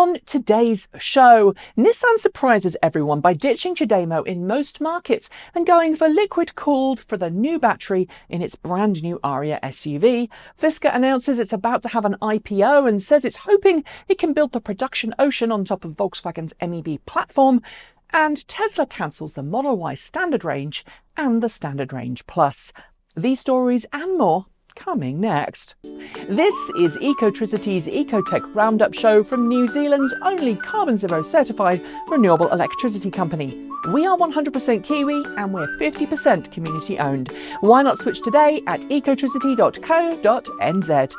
On today's show, Nissan surprises everyone by ditching CHAdeMO in most markets and going for liquid-cooled for the new battery in its brand new Ariya SUV. Fisker announces it's about to have an IPO and says it's hoping it can build the production ocean on top of Volkswagen's MEB platform. And Tesla cancels the Model Y Standard Range and the Standard Range Plus. These stories and more coming next. This is Ecotricity's ecoTEC Roundup show from New Zealand's only carboNZero certified renewable electricity company. We are 100% Kiwi and we're 50% community owned. Why not switch today at ecotricity.co.nz?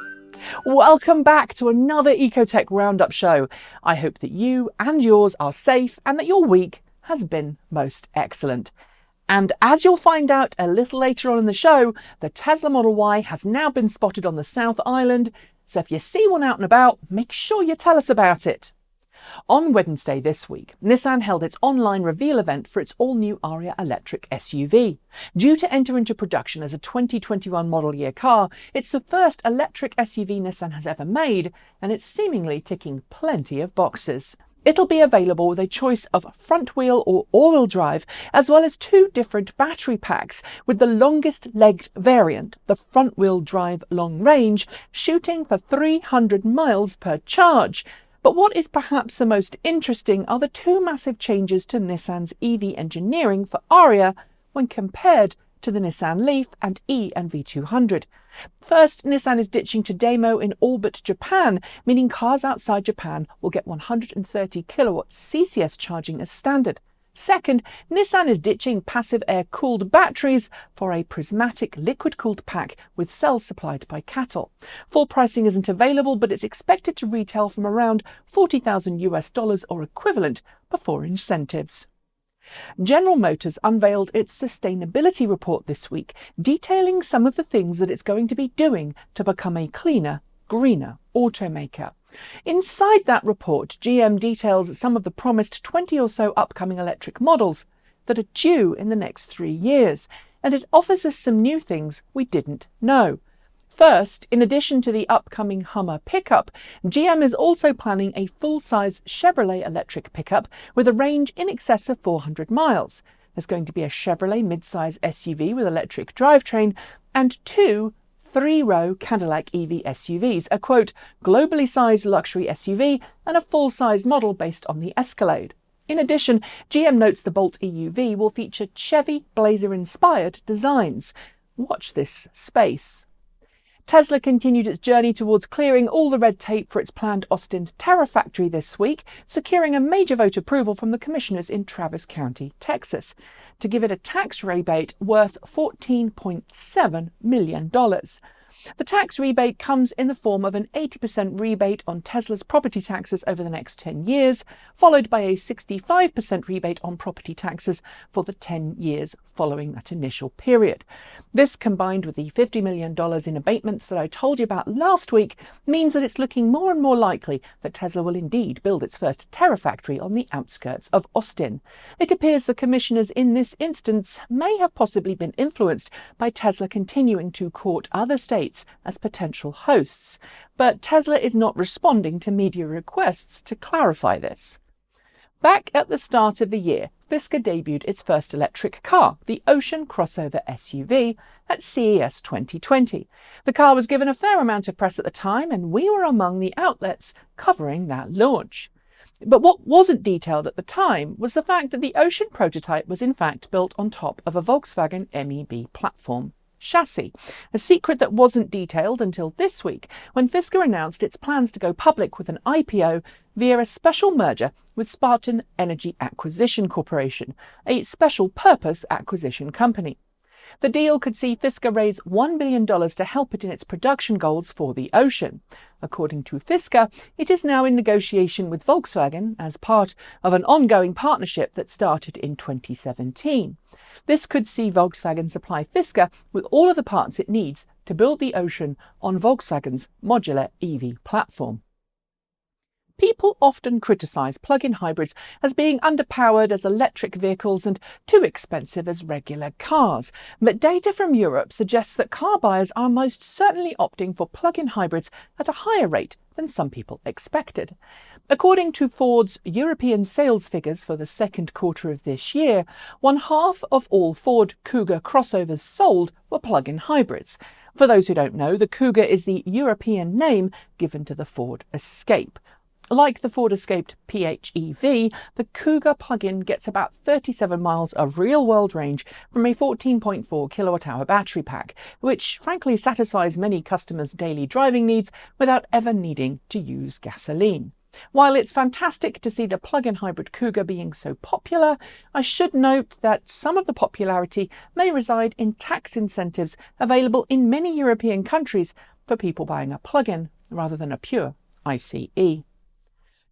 Welcome back to another ecoTEC Roundup show. I hope that you and yours are safe and that your week has been most excellent. And as you'll find out a little later on in the show, the Tesla Model Y has now been spotted on the South Island, so if you see one out and about, make sure you tell us about it. On Wednesday this week, Nissan held its online reveal event for its all-new Ariya electric SUV. Due to enter into production as a 2021 model year car, it's the first electric SUV Nissan has ever made, and it's seemingly ticking plenty of boxes. It'll be available with a choice of front-wheel or all-wheel drive, as well as two different battery packs, with the longest-legged variant, the front-wheel drive long range, shooting for 300 miles per charge. But what is perhaps the most interesting are the two massive changes to Nissan's EV engineering for Ariya when compared to the Nissan Leaf and E and V200. First, Nissan is ditching CHAdeMO in all but Japan, meaning cars outside Japan will get 130 kilowatt CCS charging as standard. Second, Nissan is ditching passive air-cooled batteries for a prismatic liquid-cooled pack with cells supplied by Cattle. Full pricing isn't available, but it's expected to retail from around $40,000 or equivalent before incentives. General Motors unveiled its sustainability report this week, detailing some of the things that it's going to be doing to become a cleaner, greener automaker. Inside that report, GM details some of the promised 20 or so upcoming electric models that are due in the next 3 years, and it offers us some new things we didn't know. First, in addition to the upcoming Hummer pickup, GM is also planning a full-size Chevrolet electric pickup with a range in excess of 400 miles. There's going to be a Chevrolet mid-size SUV with electric drivetrain and two 3-row Cadillac EV SUVs, a quote, globally sized luxury SUV and a full-size model based on the Escalade. In addition, GM notes the Bolt EUV will feature Chevy Blazer-inspired designs. Watch this space. Tesla continued its journey towards clearing all the red tape for its planned Austin Terafactory this week, securing a major vote approval from the commissioners in Travis County, Texas, to give it a tax rebate worth $14.7 million. The tax rebate comes in the form of an 80% rebate on Tesla's property taxes over the next 10 years, followed by a 65% rebate on property taxes for the 10 years following that initial period. This, combined with the $50 million in abatements that I told you about last week, means that it's looking more and more likely that Tesla will indeed build its first Terafactory on the outskirts of Austin. It appears the commissioners in this instance may have possibly been influenced by Tesla continuing to court other states as potential hosts, but Tesla is not responding to media requests to clarify this. Back at the start of the year, Fisker debuted its first electric car, the Ocean crossover SUV, at CES 2020. The car was given a fair amount of press at the time, and we were among the outlets covering that launch. But what wasn't detailed at the time was the fact that the Ocean prototype was in fact built on top of a Volkswagen MEB platform chassis, a secret that wasn't detailed until this week when Fisker announced its plans to go public with an IPO via a special merger with Spartan Energy Acquisition Corporation, a special purpose acquisition company. The deal could see Fisker raise $1 billion to help it in its production goals for the Ocean. According to Fisker, it is now in negotiation with Volkswagen as part of an ongoing partnership that started in 2017. This could see Volkswagen supply Fisker with all of the parts it needs to build the Ocean on Volkswagen's modular EV platform. People often criticise plug-in hybrids as being underpowered as electric vehicles and too expensive as regular cars. But data from Europe suggests that car buyers are most certainly opting for plug-in hybrids at a higher rate than some people expected. According to Ford's European sales figures for the second quarter of this year, 1/2 of all Ford Kuga crossovers sold were plug-in hybrids. For those who don't know, the Kuga is the European name given to the Ford Escape. Like the Ford Escape PHEV, the Kuga plug-in gets about 37 miles of real-world range from a 14.4 kilowatt-hour battery pack, which frankly satisfies many customers' daily driving needs without ever needing to use gasoline. While it's fantastic to see the plug-in hybrid Kuga being so popular, I should note that some of the popularity may reside in tax incentives available in many European countries for people buying a plug-in rather than a pure ICE.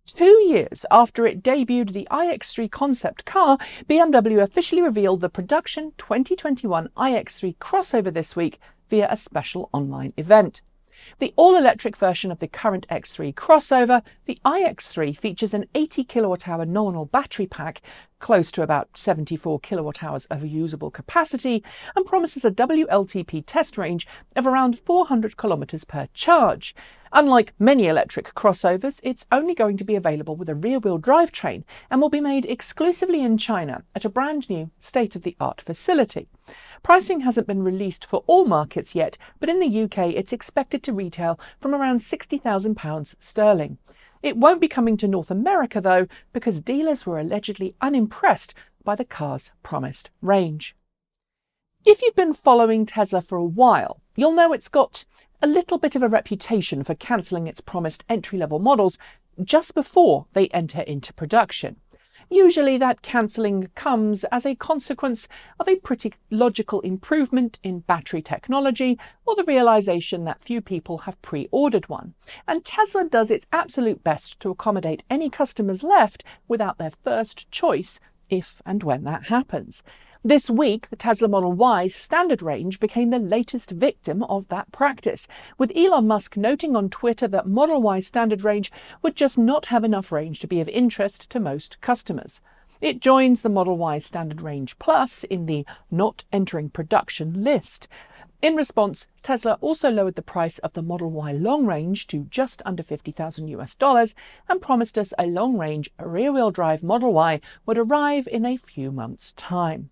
2 years after it debuted the iX3 concept car, BMW officially revealed the production 2021 iX3 crossover this week via a special online event. The all-electric version of the current X3 crossover, the iX3 features an 80 kilowatt-hour nominal battery pack, close to about 74 kilowatt-hours of usable capacity, and promises a WLTP test range of around 400 kilometers per charge. Unlike many electric crossovers, it's only going to be available with a rear-wheel drivetrain and will be made exclusively in China at a brand new state-of-the-art facility. Pricing hasn't been released for all markets yet, but in the UK it's expected to retail from around £60,000 sterling. It won't be coming to North America though, because dealers were allegedly unimpressed by the car's promised range. If you've been following Tesla for a while, you'll know it's got a little bit of a reputation for cancelling its promised entry-level models just before they enter into production. Usually that cancelling comes as a consequence of a pretty logical improvement in battery technology or the realisation that few people have pre-ordered one. And Tesla does its absolute best to accommodate any customers left without their first choice if and when that happens. This week, the Tesla Model Y standard range became the latest victim of that practice, with Elon Musk noting on Twitter that Model Y standard range would just not have enough range to be of interest to most customers. It joins the Model Y standard range Plus in the not entering production list. In response, Tesla also lowered the price of the Model Y long range to just under $50,000 and promised us a long-range rear-wheel drive Model Y would arrive in a few months' time.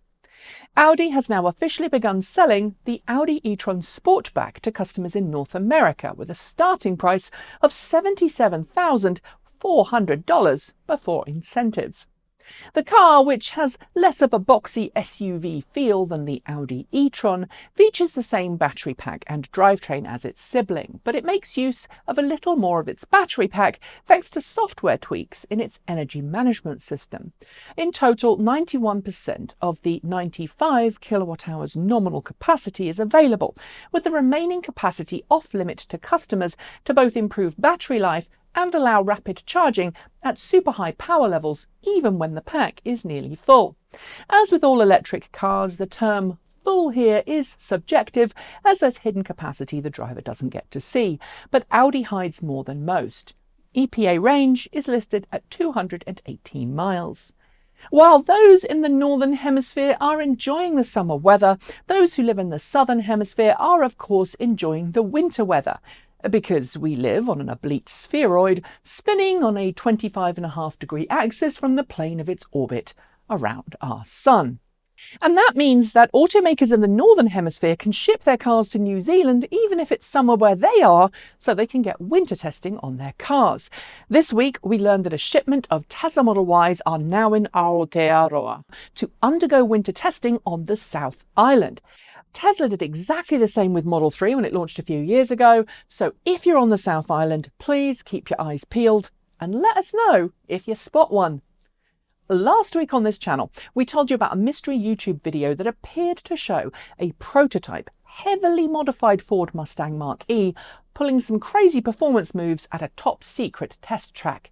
Audi has now officially begun selling the Audi e-tron Sportback to customers in North America with a starting price of $77,400 before incentives. The car, which has less of a boxy SUV feel than the Audi e-tron, features the same battery pack and drivetrain as its sibling, but it makes use of a little more of its battery pack thanks to software tweaks in its energy management system. In total, 91% of the 95 kilowatt-hours nominal capacity is available, with the remaining capacity off-limit to customers to both improve battery life and allow rapid charging at super high power levels even when the pack is nearly full. As with all electric cars, the term full here is subjective, as there's hidden capacity the driver doesn't get to see, but Audi hides more than most. EPA range is listed at 218 miles. While those in the Northern Hemisphere are enjoying the summer weather, those who live in the Southern Hemisphere are of course enjoying the winter weather, because we live on an oblique spheroid spinning on a 25.5-degree axis from the plane of its orbit around our sun. And that means that automakers in the Northern Hemisphere can ship their cars to New Zealand even if it's summer where they are, so they can get winter testing on their cars. This week we learned that a shipment of Tesla Model Ys are now in Aotearoa to undergo winter testing on the South Island. Tesla did exactly the same with Model 3 when it launched a few years ago, so if you're on the South Island, please keep your eyes peeled and let us know if you spot one. Last week on this channel, we told you about a mystery YouTube video that appeared to show a prototype, heavily modified Ford Mustang Mach-E pulling some crazy performance moves at a top-secret test track.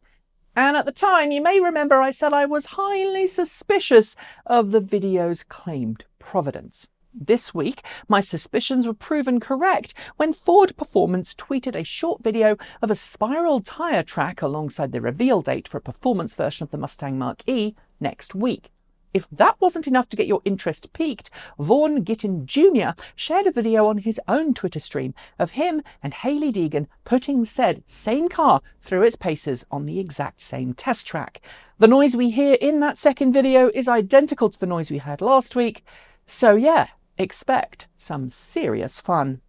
And at the time, you may remember I said I was highly suspicious of the video's claimed provenance. This week, my suspicions were proven correct when Ford Performance tweeted a short video of a spiral tyre track alongside the reveal date for a performance version of the Mustang Mach-E next week. if that wasn't enough to get your interest piqued, Vaughin Gittin Jr. shared a video on his own Twitter stream of him and Hayley Deegan putting said same car through its paces on the exact same test track. The noise we hear in that second video is identical to the noise we heard last week, so yeah, expect some serious fun.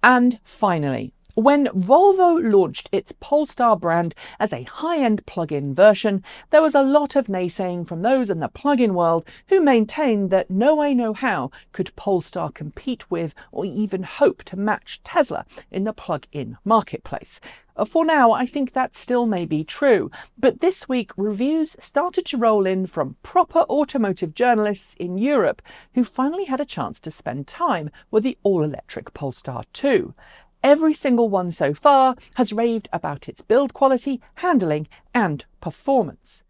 And finally, when Volvo launched its Polestar brand as a high-end plug-in version, there was a lot of naysaying from those in the plug-in world who maintained that no way, no how could Polestar compete with or even hope to match Tesla in the plug-in marketplace. For now, I think that still may be true, but this week reviews started to roll in from proper automotive journalists in Europe who finally had a chance to spend time with the all-electric Polestar 2. Every single one so far has raved about its build quality, handling and performance.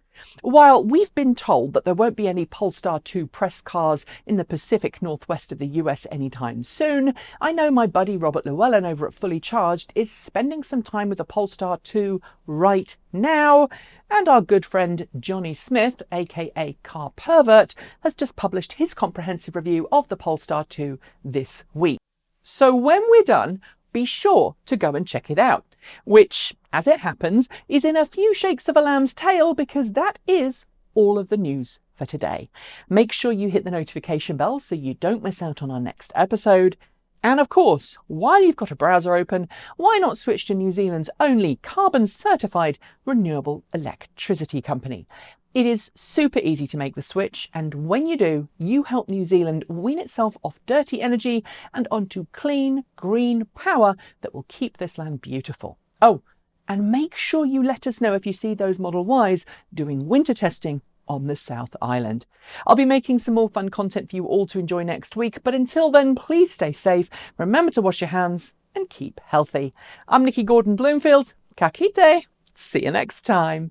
While we've been told that there won't be any Polestar 2 press cars in the Pacific Northwest of the US anytime soon, I know my buddy Robert Llewellyn over at Fully Charged is spending some time with the Polestar 2 right now, and our good friend Johnny Smith, aka Car Pervert, has just published his comprehensive review of the Polestar 2 this week. So when we're done, be sure to go and check it out, which, as it happens, is in a few shakes of a lamb's tail because that is all of the news for today. Make sure you hit the notification bell so you don't miss out on our next episode. And of course, while you've got a browser open, why not switch to New Zealand's only carbon-certified renewable electricity company? It is super easy to make the switch, and when you do, you help New Zealand wean itself off dirty energy and onto clean, green power that will keep this land beautiful. Oh, and make sure you let us know if you see those Model Ys doing winter testing on the South Island. I'll be making some more fun content for you all to enjoy next week, but until then, please stay safe, remember to wash your hands, and keep healthy. I'm Nikki Gordon-Bloomfield. Ka kite. See you next time.